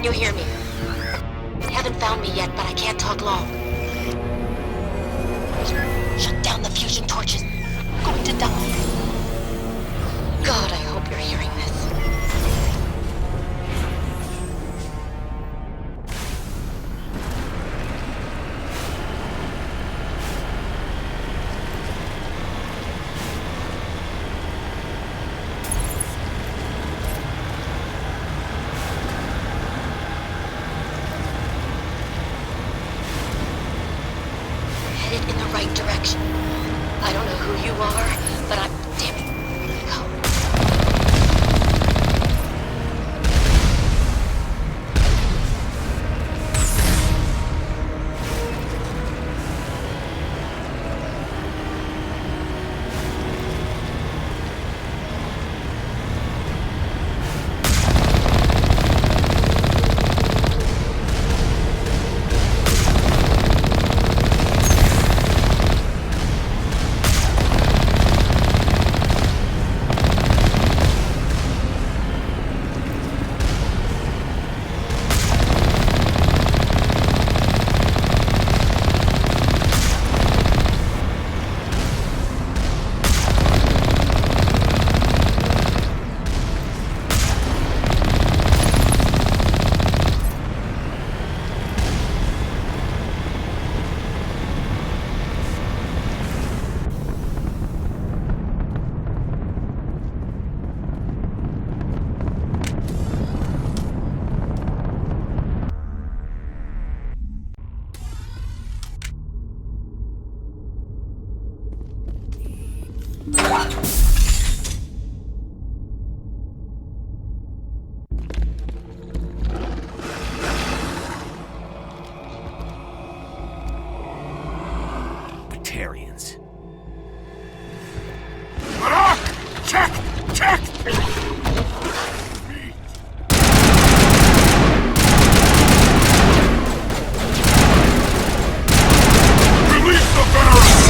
Can you hear me? Haven't found me yet, but I can't talk long. Shut down the fusion torches. I'm going to die. God, I hope you're hearing this. Headed in the right direction. I don't know who you are, but I'm... Damn it. Batarians. Check! Check! Release the veterans!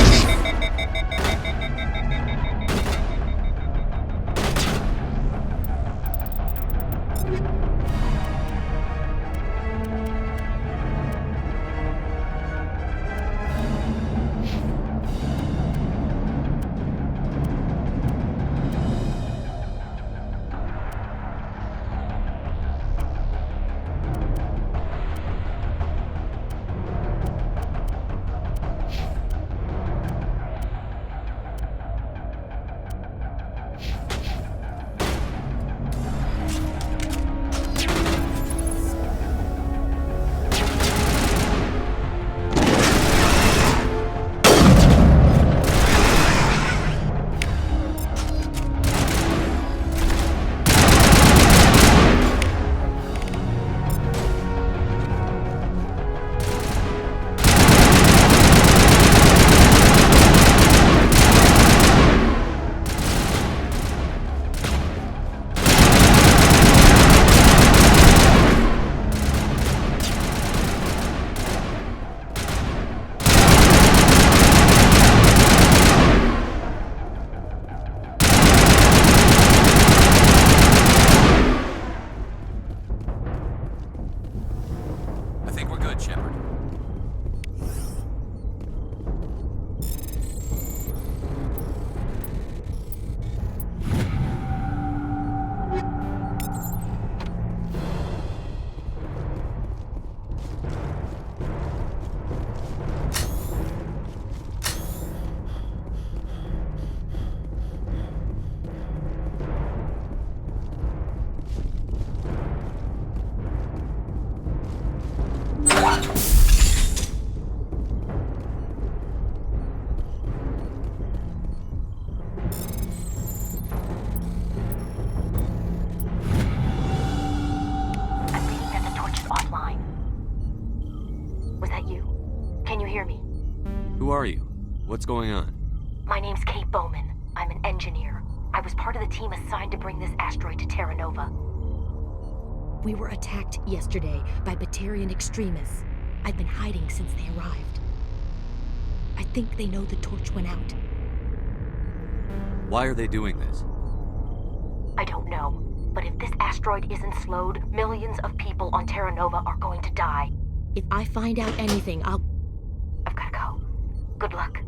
I think we're good, Shepard. Who are you? What's going on? My name's Kate Bowman. I'm an engineer. I was part of the team assigned to bring this asteroid to Terra Nova. We were attacked yesterday by Batarian extremists. I've been hiding since they arrived. I think they know the torch went out. Why are they doing this? I don't know. But if this asteroid isn't slowed, millions of people on Terra Nova are going to die. If I find out anything, I've gotta go. Good luck.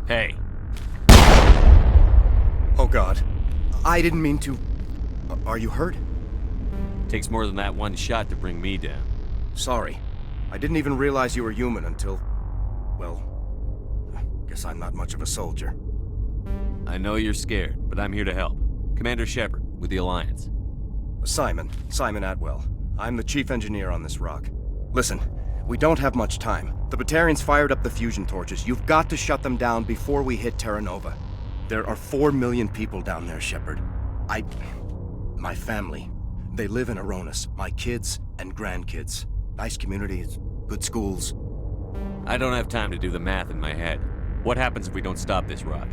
Hey. Oh God. I didn't mean to... Are you hurt? Takes more than that one shot to bring me down. Sorry. I didn't even realize you were human until... Well... Guess I'm not much of a soldier. I know you're scared, but I'm here to help. Commander Shepard, with the Alliance. Simon Atwell. I'm the chief engineer on this rock. Listen, we don't have much time. The Batarians fired up the fusion torches. You've got to shut them down before we hit Terra Nova. There are 4 million people down there, Shepard. My family. They live in Aronis. My kids and grandkids. Nice communities, good schools. I don't have time to do the math in my head. What happens if we don't stop this rock?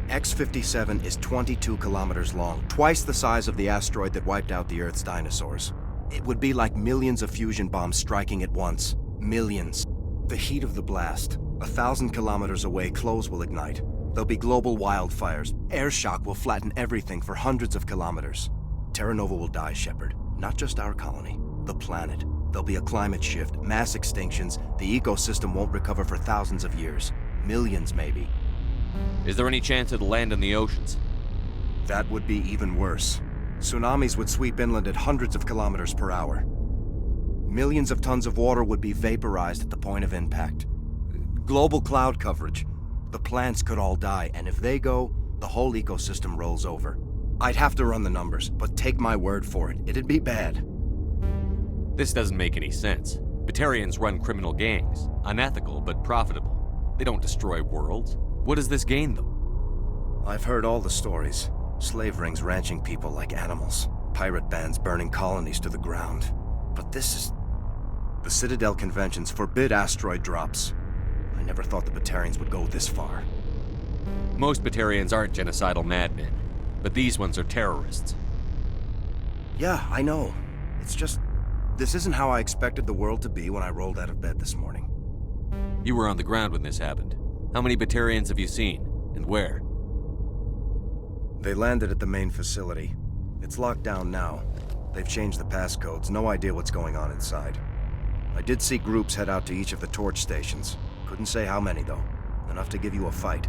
X-57 is 22 kilometers long, twice the size of the asteroid that wiped out the Earth's dinosaurs. It would be like millions of fusion bombs striking at once. Millions. The heat of the blast. 1,000 kilometers away, clothes will ignite. There'll be global wildfires. Air shock will flatten everything for hundreds of kilometers. Terra Nova will die, Shepard. Not just our colony. The planet. There'll be a climate shift, mass extinctions. The ecosystem won't recover for thousands of years. Millions, maybe. Is there any chance it'll land in the oceans? That would be even worse. Tsunamis would sweep inland at hundreds of kilometers per hour. Millions of tons of water would be vaporized at the point of impact. Global cloud coverage. The plants could all die, and if they go, the whole ecosystem rolls over. I'd have to run the numbers, but take my word for it, it'd be bad. This doesn't make any sense. Batarians run criminal gangs. Unethical, but profitable. They don't destroy worlds. What does this gain them? I've heard all the stories. Slave rings ranching people like animals. Pirate bands burning colonies to the ground. But this is... The Citadel conventions forbid asteroid drops. I never thought the Batarians would go this far. Most Batarians aren't genocidal madmen, but these ones are terrorists. Yeah, I know. It's just... This isn't how I expected the world to be when I rolled out of bed this morning. You were on the ground when this happened. How many Batarians have you seen? And where? They landed at the main facility. It's locked down now. They've changed the passcodes. No idea what's going on inside. I did see groups head out to each of the torch stations. Couldn't say how many, though. Enough to give you a fight.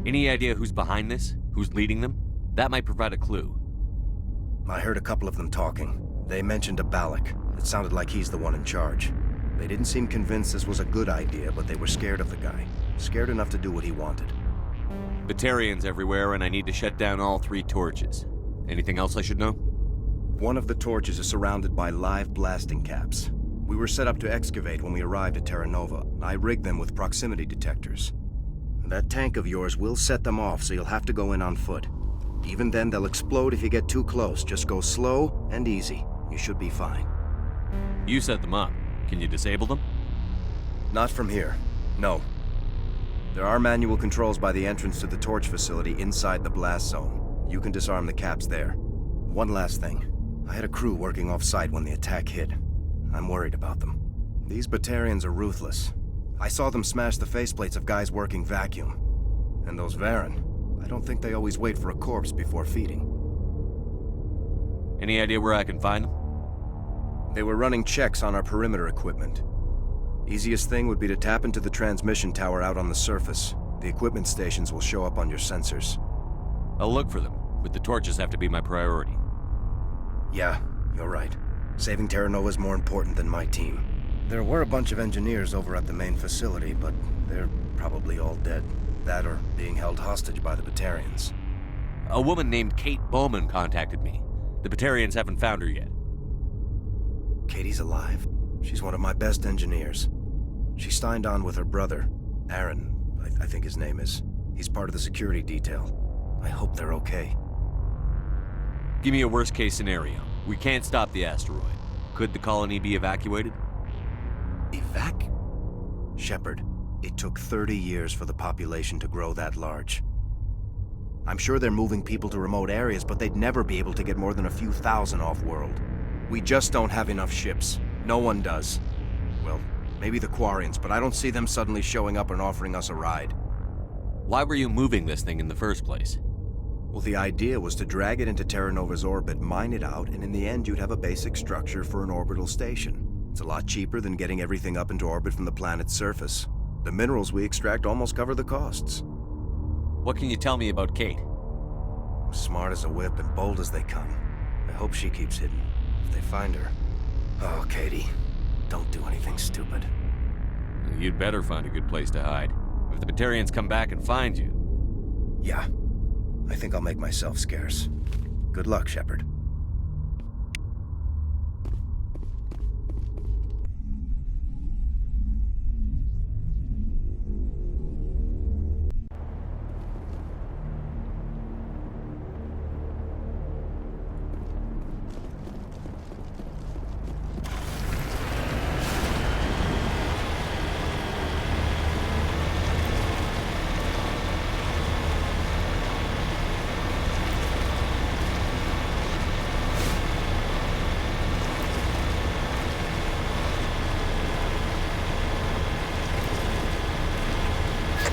Any idea who's behind this? Who's leading them? That might provide a clue. I heard a couple of them talking. They mentioned a Balak. It sounded like he's the one in charge. They didn't seem convinced this was a good idea, but they were scared of the guy. Scared enough to do what he wanted. Batarians everywhere, and I need to shut down all 3 torches. Anything else I should know? One of the torches is surrounded by live blasting caps. We were set up to excavate when we arrived at Terra Nova. I rigged them with proximity detectors. That tank of yours will set them off, so you'll have to go in on foot. Even then, they'll explode if you get too close. Just go slow and easy. You should be fine. You set them up. Can you disable them? Not from here. No. There are manual controls by the entrance to the torch facility inside the blast zone. You can disarm the caps there. One last thing. I had a crew working off-site when the attack hit. I'm worried about them. These Batarians are ruthless. I saw them smash the faceplates of guys working vacuum. And those Varen, I don't think they always wait for a corpse before feeding. Any idea where I can find them? They were running checks on our perimeter equipment. Easiest thing would be to tap into the transmission tower out on the surface. The equipment stations will show up on your sensors. I'll look for them, but the torches have to be my priority. Yeah, you're right. Saving Terra Nova is more important than my team. There were a bunch of engineers over at the main facility, but they're probably all dead. That or being held hostage by the Batarians. A woman named Kate Bowman contacted me. The Batarians haven't found her yet. Katie's alive. She's one of my best engineers. She signed on with her brother, Aaron, I think his name is. He's part of the security detail. I hope they're okay. Give me a worst-case scenario. We can't stop the asteroid. Could the colony be evacuated? Shepard, it took 30 years for the population to grow that large. I'm sure they're moving people to remote areas, but they'd never be able to get more than a few thousand off-world. We just don't have enough ships. No one does. Well, maybe the Quarians, but I don't see them suddenly showing up and offering us a ride. Why were you moving this thing in the first place? Well, the idea was to drag it into Terra Nova's orbit, mine it out, and in the end you'd have a basic structure for an orbital station. It's a lot cheaper than getting everything up into orbit from the planet's surface. The minerals we extract almost cover the costs. What can you tell me about Kate? Smart as a whip and bold as they come. I hope she keeps hidden, if they find her. Oh, Katie, don't do anything stupid. You'd better find a good place to hide. If the Batarians come back and find you... Yeah, I think I'll make myself scarce. Good luck, Shepard.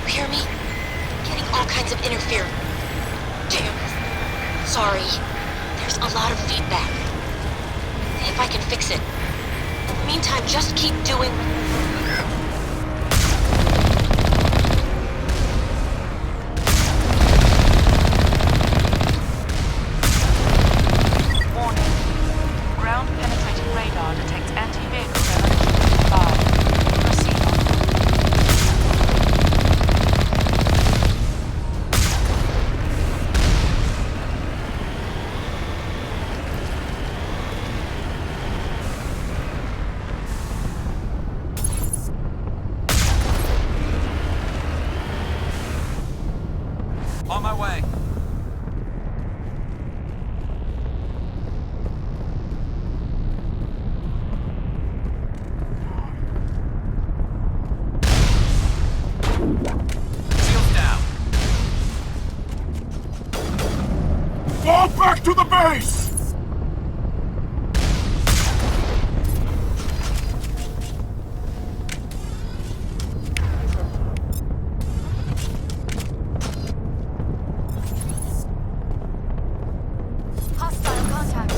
Hear me? Getting all kinds of interference. Damn. Sorry. There's a lot of feedback. See if I can fix it. In the meantime, just keep doing... Warning. Ground-penetrating radar detects anti-vehicle damage 5. Proceed on. On my way. Shields down. Fall back to the base! Hostile contact.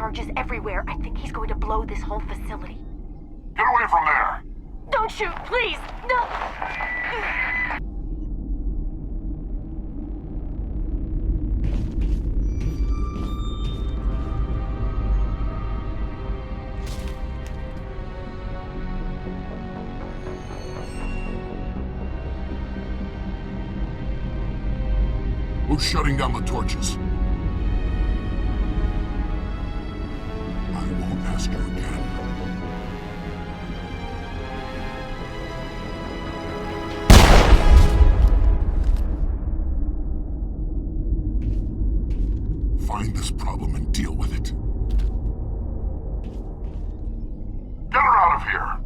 charges everywhere. I think he's going to blow this whole facility. Get away from there! Don't shoot, please! No! Who's shutting down the torches? I won't ask you again. Find this problem and deal with it. Get her out of here!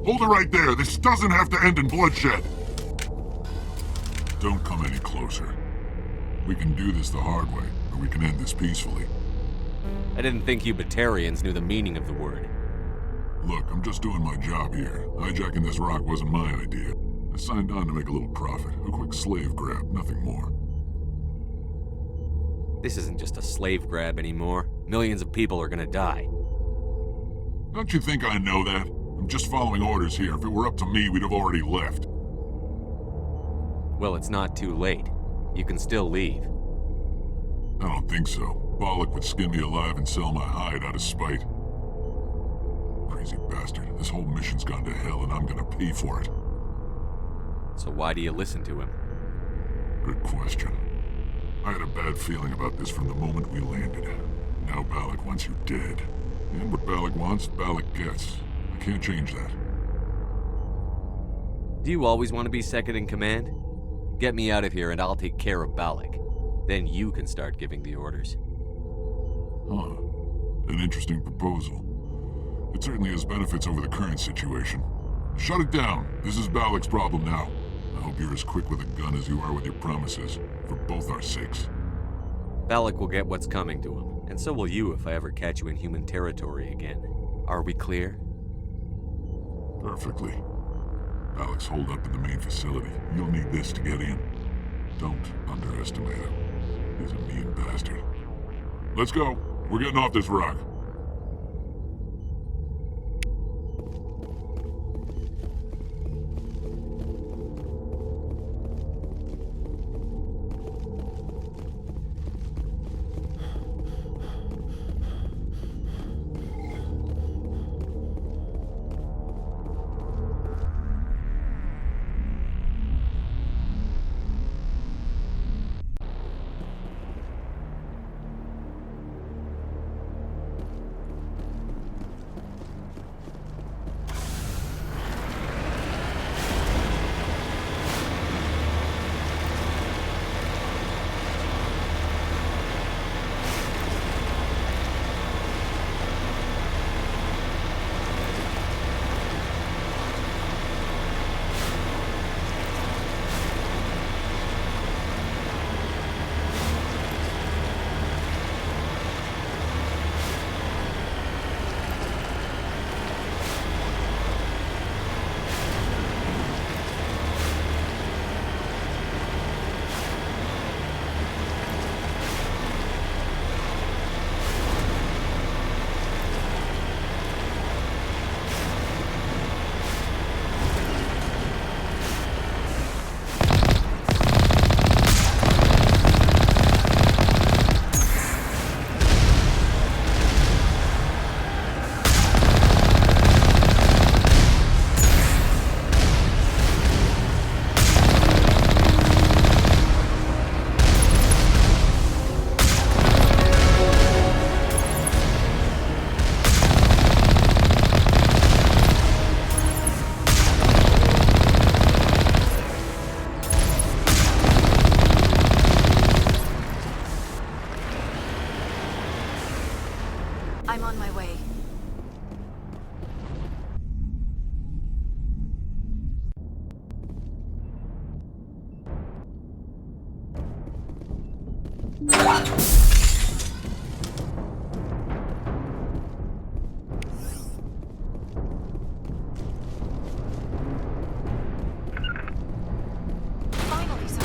Hold it right there. This doesn't have to end in bloodshed. Don't come any closer. We can do this the hard way, or we can end this peacefully. I didn't think you Batarians knew the meaning of the word. Look, I'm just doing my job here. Hijacking this rock wasn't my idea. I signed on to make a little profit. A quick slave grab, nothing more. This isn't just a slave grab anymore. Millions of people are gonna die. Don't you think I know that? I'm just following orders here. If it were up to me, we'd have already left. Well, it's not too late. You can still leave. I don't think so. Bollock would skin me alive and sell my hide out of spite. Crazy bastard. This whole mission's gone to hell and I'm gonna pay for it. So why do you listen to him? Good question. I had a bad feeling about this from the moment we landed. Now Bollock wants you dead. And what Bollock wants, Bollock gets. I can't change that. Do you always want to be second in command? Get me out of here and I'll take care of Balak. Then you can start giving the orders. Huh. An interesting proposal. It certainly has benefits over the current situation. Shut it down. This is Balak's problem now. I hope you're as quick with a gun as you are with your promises, for both our sakes. Balak will get what's coming to him, and so will you if I ever catch you in human territory again. Are we clear? Perfectly. Balak's holed up in the main facility. You'll need this to get in. Don't underestimate him. He's a mean bastard. Let's go. We're getting off this rock. I'm on my way. Finally, some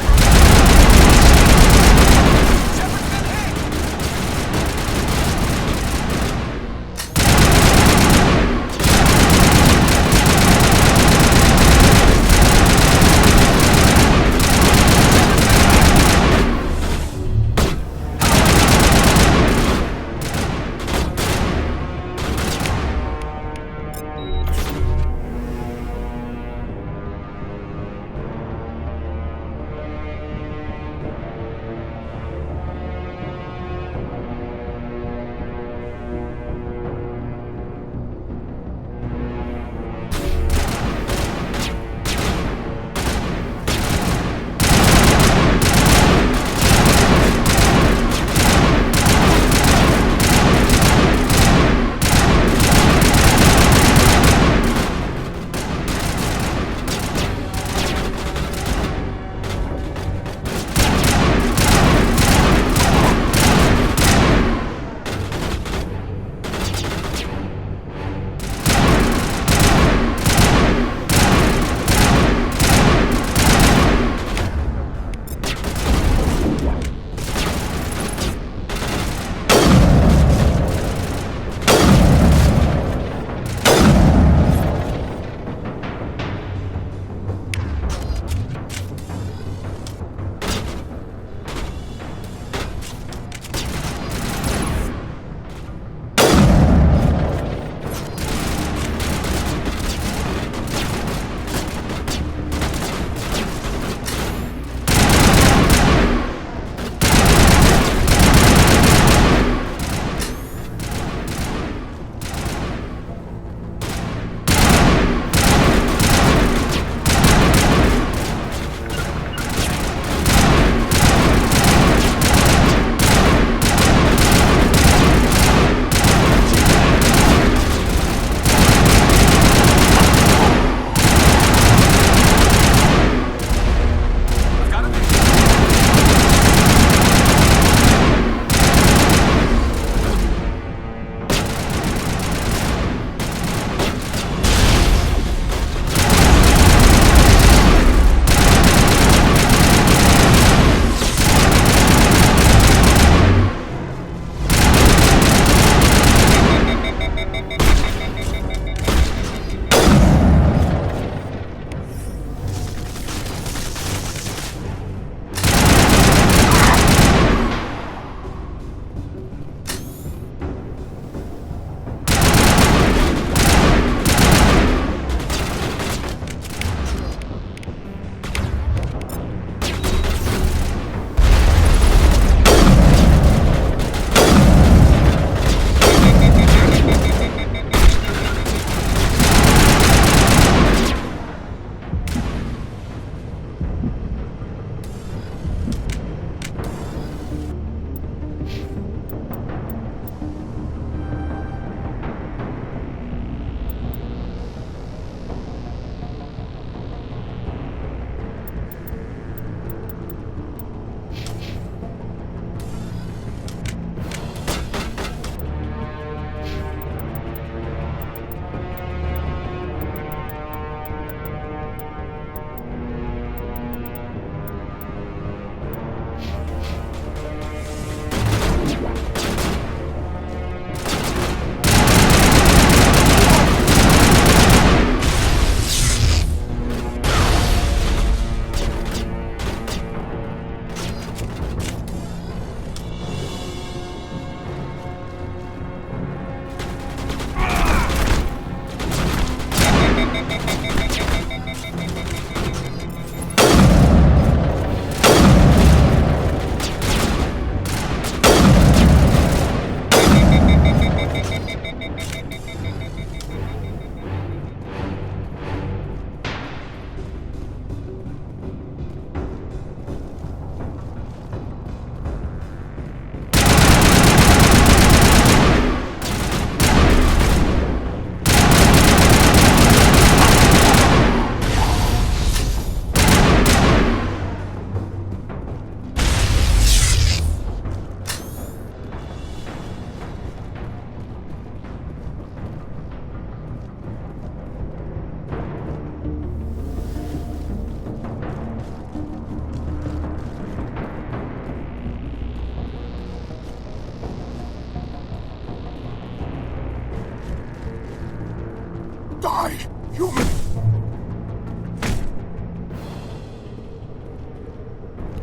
Die, human!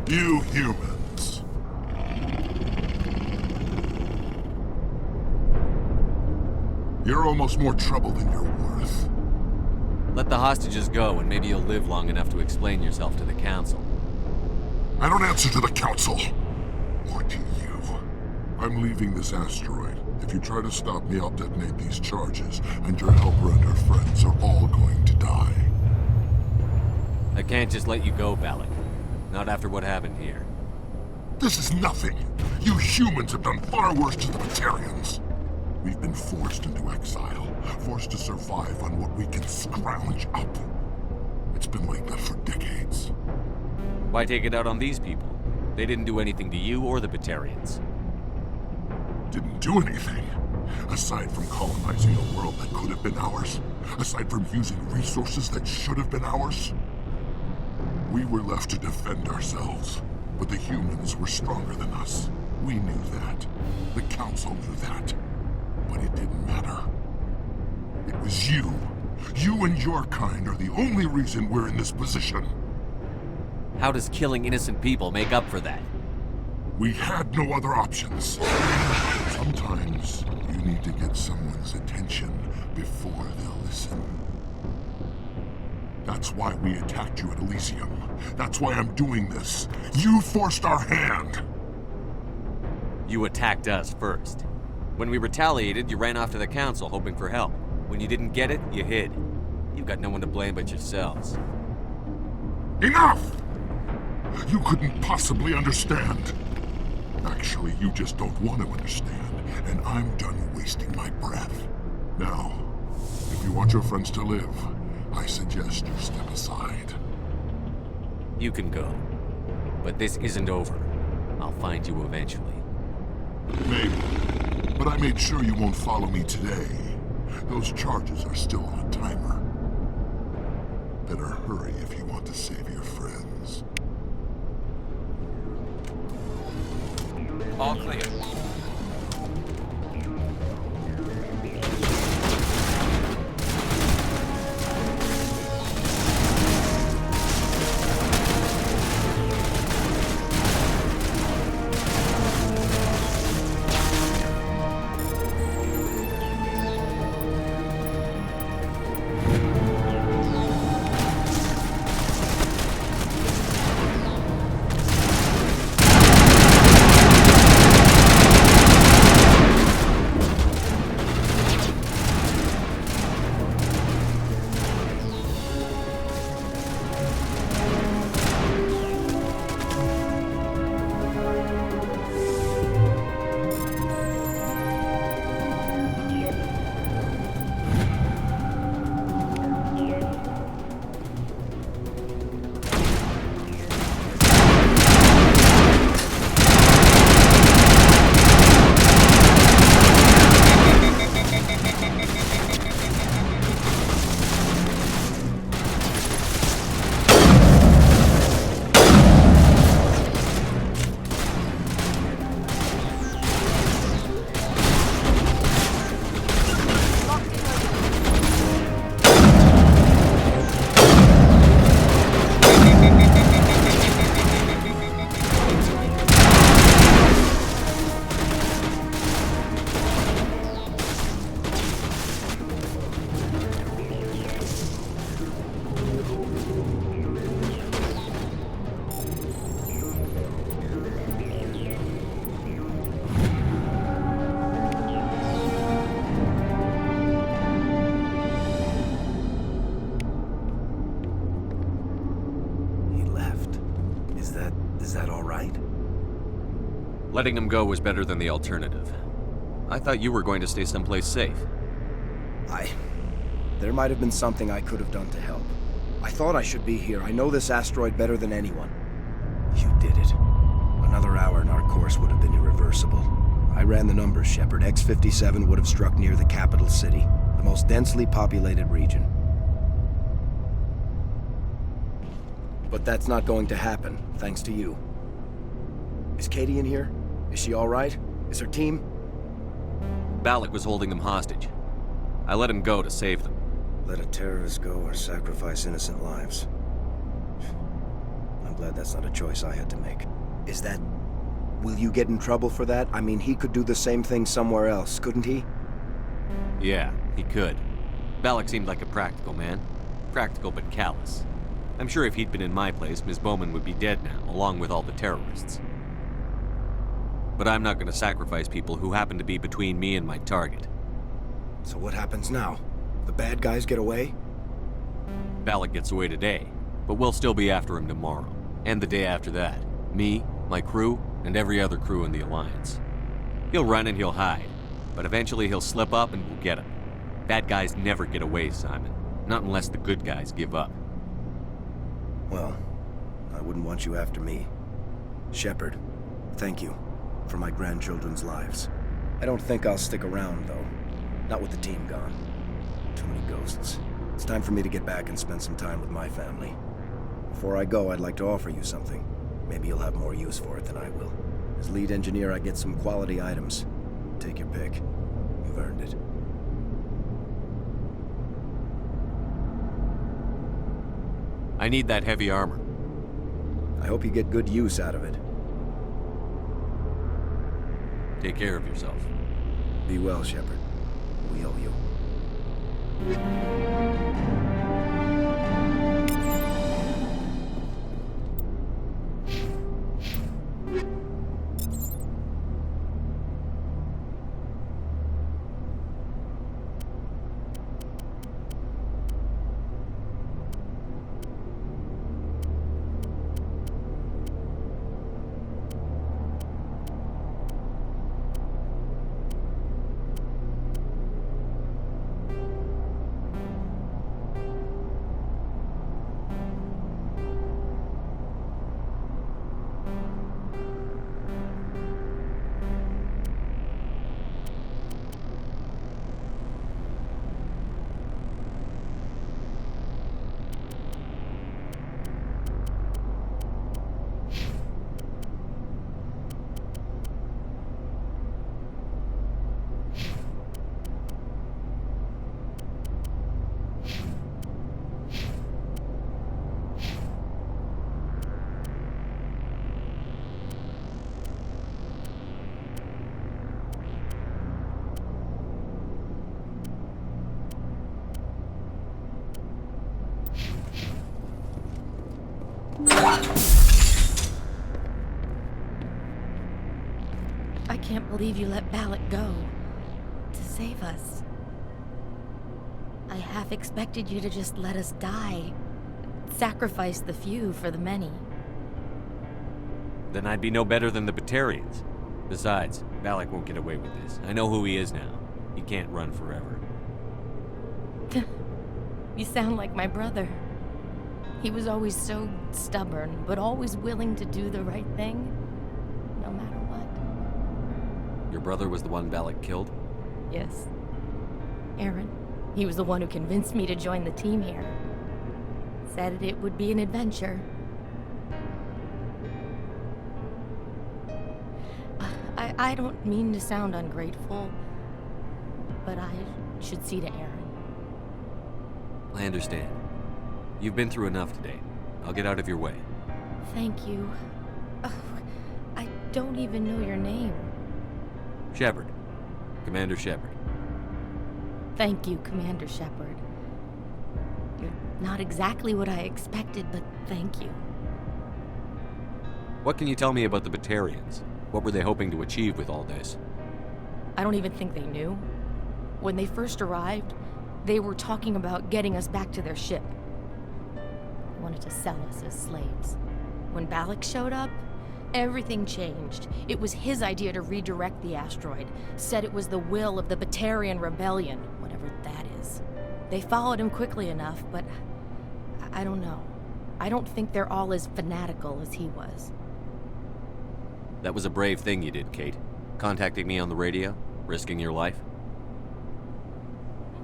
You humans. You're almost more trouble than you're worth. Let the hostages go, and maybe you'll live long enough to explain yourself to the Council. I don't answer to the Council. Or to you. I'm leaving this asteroid. If you try to stop me, I'll detonate these charges, and your helper and her friends are all going to die. I can't just let you go, Balak. Not after what happened here. This is nothing. You humans have done far worse to the Batarians. We've been forced into exile, forced to survive on what we can scrounge up. It's been like that for decades. Why take it out on these people? They didn't do anything to you or the Batarians. Didn't do anything. Aside from colonizing a world that could have been ours. Aside from using resources that should have been ours. We were left to defend ourselves. But the humans were stronger than us. We knew that. The Council knew that. But it didn't matter. It was you. You and your kind are the only reason we're in this position. How does killing innocent people make up for that? We had no other options. Sometimes you need to get someone's attention before they'll listen. That's why we attacked you at Elysium. That's why I'm doing this. You forced our hand. You attacked us first. When we retaliated, you ran off to the Council hoping for help. When you didn't get it, you hid. You've got no one to blame but yourselves. Enough! You couldn't possibly understand. Actually, you just don't want to understand, and I'm done wasting my breath. Now, if you want your friends to live, I suggest you step aside. You can go. But this isn't over. I'll find you eventually. Maybe. But I made sure you won't follow me today. Those charges are still on a timer. Better hurry if you want to save your friends. All clear. Is that all right? Letting him go was better than the alternative. I thought you were going to stay someplace safe. There might have been something I could have done to help. I thought I should be here. I know this asteroid better than anyone. You did it. Another hour and our course would have been irreversible. I ran the numbers, Shepard. X-57 would have struck near the capital city, the most densely populated region. But that's not going to happen, thanks to you. Is Katie in here? Is she all right? Is her team? Balak was holding them hostage. I let him go to save them. Let a terrorist go or sacrifice innocent lives. I'm glad that's not a choice I had to make. Is that... Will you get in trouble for that? I mean, he could do the same thing somewhere else, couldn't he? Yeah, he could. Balak seemed like a practical man. Practical but callous. I'm sure if he'd been in my place, Ms. Bowman would be dead now, along with all the terrorists. But I'm not going to sacrifice people who happen to be between me and my target. So what happens now? The bad guys get away? Balak gets away today, but we'll still be after him tomorrow. And the day after that. Me, my crew, and every other crew in the Alliance. He'll run and he'll hide, but eventually he'll slip up and we'll get him. Bad guys never get away, Simon. Not unless the good guys give up. Well, I wouldn't want you after me. Shepard, thank you for my grandchildren's lives. I don't think I'll stick around, though. Not with the team gone. Too many ghosts. It's time for me to get back and spend some time with my family. Before I go, I'd like to offer you something. Maybe you'll have more use for it than I will. As lead engineer, I get some quality items. Take your pick. You've earned it. I need that heavy armor. I hope you get good use out of it. Take care of yourself. Be well, Shepard. We owe you. I can't believe you let Balak go. To save us. I half expected you to just let us die. Sacrifice the few for the many. Then I'd be no better than the Batarians. Besides, Balak won't get away with this. I know who he is now. He can't run forever. You sound like my brother. He was always so stubborn, but always willing to do the right thing, no matter what. Your brother was the one Balak killed? Yes. Aaron. He was the one who convinced me to join the team here. Said it would be an adventure. I don't mean to sound ungrateful, but I should see to Aaron. I understand. You've been through enough today. I'll get out of your way. Thank you. Oh, I don't even know your name. Shepard. Commander Shepard. Thank you, Commander Shepard. You're not exactly what I expected, but thank you. What can you tell me about the Batarians? What were they hoping to achieve with all this? I don't even think they knew. When they first arrived, they were talking about getting us back to their ship. They wanted to sell us as slaves. When Balak showed up, everything changed. It was his idea to redirect the asteroid. Said it was the will of the Batarian Rebellion, whatever that is. They followed him quickly enough, but I don't know. I don't think they're all as fanatical as he was. That was a brave thing you did, Kate. Contacting me on the radio, risking your life.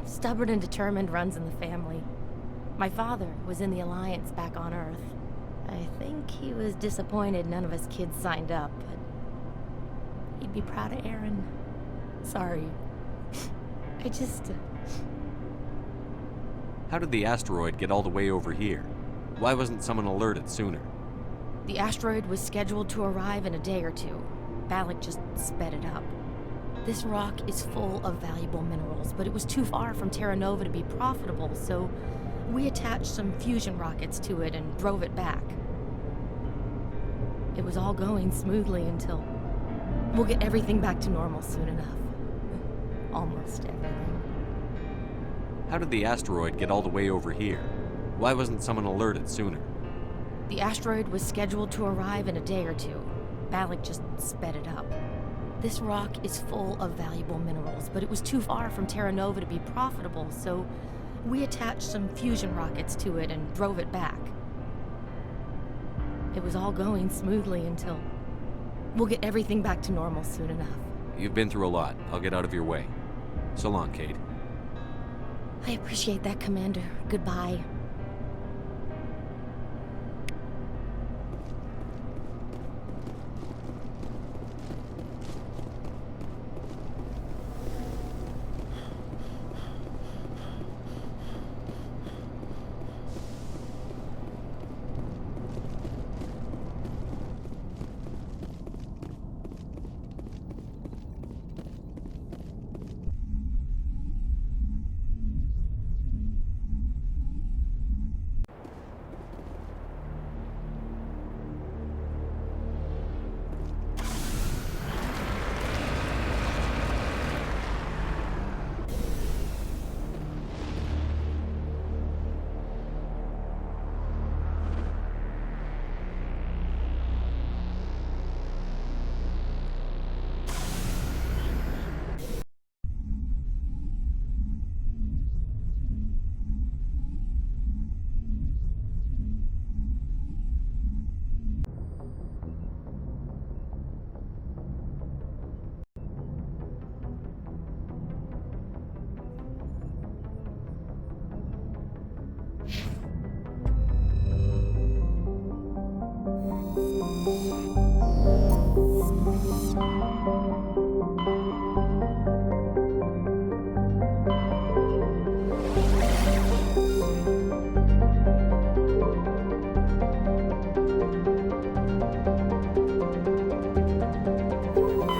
Stubborn and determined runs in the family. My father was in the Alliance back on Earth. I think he was disappointed none of us kids signed up, but he'd be proud of Aaron. How did the asteroid get all the way over here? Why wasn't someone alerted sooner? The asteroid was scheduled to arrive in a day or two. Balak just sped it up. This rock is full of valuable minerals, but it was too far from Terra Nova to be profitable, so we attached some fusion rockets to it and drove it back. It was all going smoothly until... We'll get everything back to normal soon enough. Almost everything. How did the asteroid get all the way over here? Why wasn't someone alerted sooner? The asteroid was scheduled to arrive in a day or two. Balak just sped it up. This rock is full of valuable minerals, but it was too far from Terra Nova to be profitable, so we attached some fusion rockets to it and drove it back. It was all going smoothly until... We'll get everything back to normal soon enough. You've been through a lot. I'll get out of your way. So long, Kate. I appreciate that, Commander. Goodbye.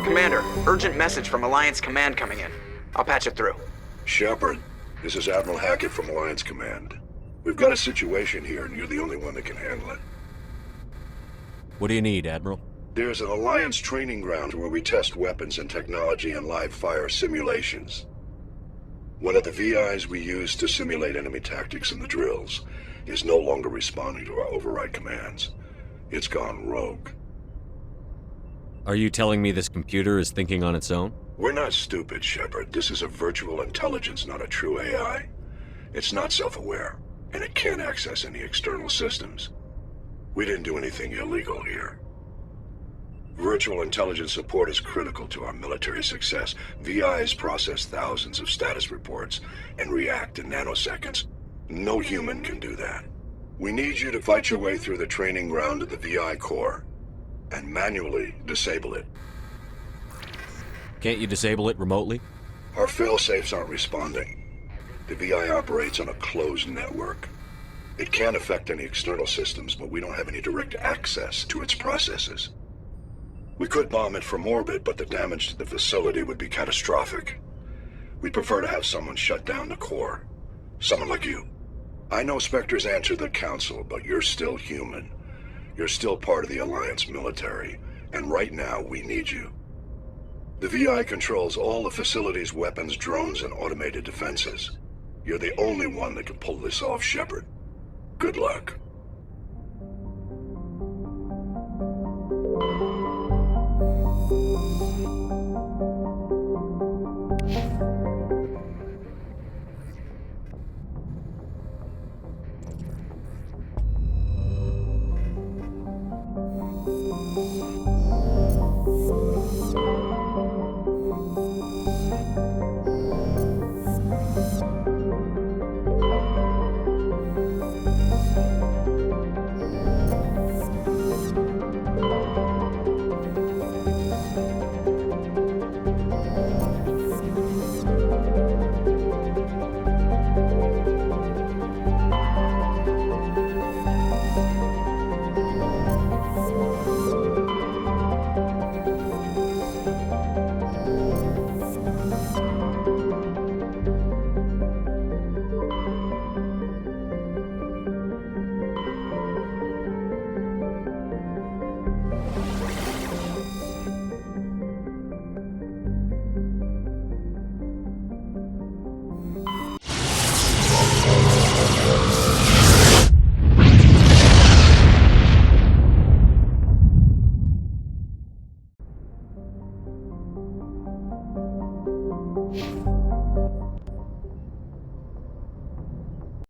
Commander, urgent message from Alliance Command coming in. I'll patch it through. Shepard, this is Admiral Hackett from Alliance Command. We've got a situation here, and you're the only one that can handle it. What do you need, Admiral? There's an Alliance training ground where we test weapons and technology in live fire simulations. One of the VIs we use to simulate enemy tactics in the drills is no longer responding to our override commands. It's gone rogue. Are you telling me this computer is thinking on its own? We're not stupid, Shepard. This is a virtual intelligence, not a true AI. It's not self-aware, and it can't access any external systems. We didn't do anything illegal here. Virtual intelligence support is critical to our military success. VIs process thousands of status reports and react in nanoseconds. No human can do that. We need you to fight your way through the training ground of the VI core and manually disable it. Can't you disable it remotely? Our failsafes aren't responding. The VI operates on a closed network. It can't affect any external systems, but we don't have any direct access to its processes. We could bomb it from orbit, but the damage to the facility would be catastrophic. We'd prefer to have someone shut down the core. Someone like you. I know Spectres answer the Council, but you're still human. You're still part of the Alliance military, and right now we need you. The VI controls all the facility's weapons, drones, and automated defenses. You're the only one that can pull this off, Shepard. Good luck.